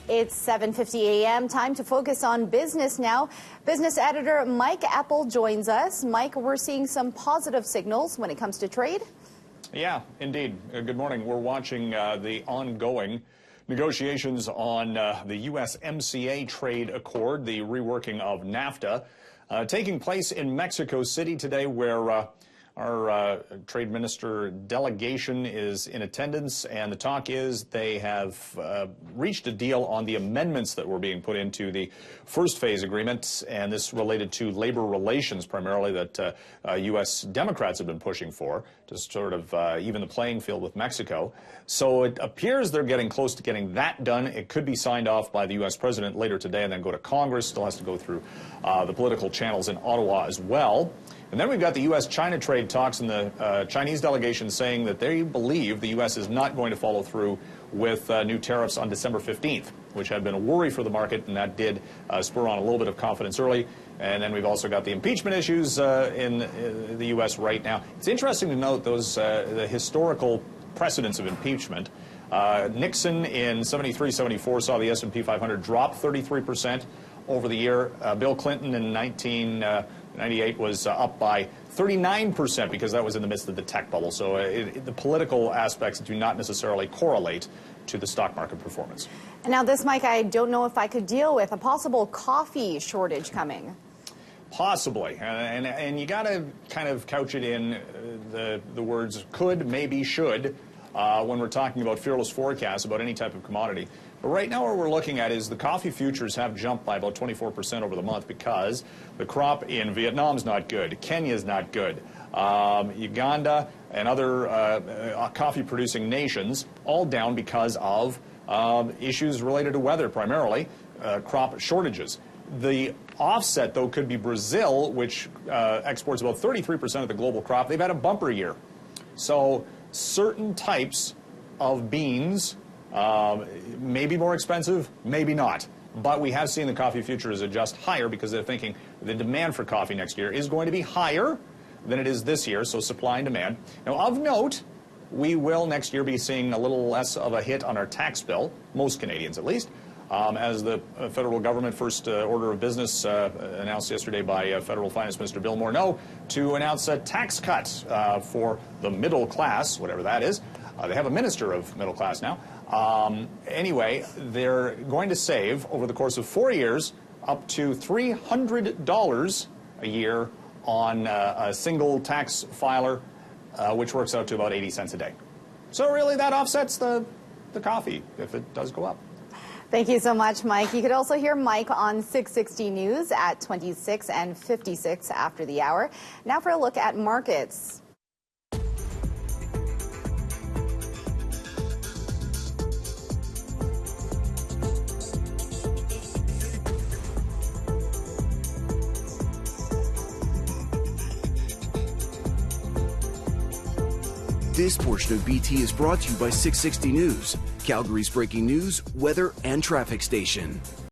It's 7:50 a.m. Time to focus on business now. Business editor Mike Eppel joins us. Mike, we're seeing some positive signals when it comes to trade. Yeah, indeed. Good morning. We're watching the ongoing negotiations on the USMCA trade accord, the reworking of NAFTA, taking place in Mexico City today, where our trade minister delegation is in attendance, and the talk is they have reached a deal on the amendments that were being put into the first phase agreement, and this related to labor relations primarily that U.S. Democrats have been pushing for to sort of even the playing field with Mexico. So it appears they're getting close to getting that done. It could be signed off by the U.S. president later today and then go to Congress. Still has to go through the political channels in Ottawa as well. And then we've got the U.S.-China trade talks, and the Chinese delegation saying that they believe the U.S. is not going to follow through with new tariffs on December 15th, which had been a worry for the market, and that did spur on a little bit of confidence early. And then we've also got the impeachment issues in the U.S. right now. It's interesting to note those the historical precedents of impeachment. Nixon in 73, 74 saw the S&P 500 drop 33% over the year. Bill Clinton in 1998 was up by 39% because that was in the midst of the tech bubble. So the political aspects do not necessarily correlate to the stock market performance. And now this, Mike, I don't know if I could deal with a possible coffee shortage coming. Possibly, and you got to kind of couch it in the words could, maybe, should when we're talking about fearless forecasts about any type of commodity. But right now what we're looking at is the coffee futures have jumped by about 24% over the month because the crop in Vietnam's not good, Kenya's not good, Uganda and other coffee-producing nations all down because of issues related to weather, primarily crop shortages. The offset, though, could be Brazil, which exports about 33% of the global crop. They've had a bumper year. So certain types of beans may be more expensive, maybe not. But we have seen the coffee futures adjust higher because they're thinking the demand for coffee next year is going to be higher than it is this year, so supply and demand. Now, of note, we will next year be seeing a little less of a hit on our tax bill, most Canadians at least, as the federal government first order of business announced yesterday by Federal Finance Minister Bill Morneau to announce a tax cut for the middle class, whatever that is. They have a minister of middle class now. Anyway, they're going to save over the course of 4 years up to $300 a year on a single tax filer, which works out to about 80 cents a day. So really that offsets the coffee if it does go up. Thank you so much, Mike. You could also hear Mike on 660 News at 26 and 56 after the hour. Now for a look at markets. This portion of BT is brought to you by 660 News, Calgary's breaking news, weather, and traffic station.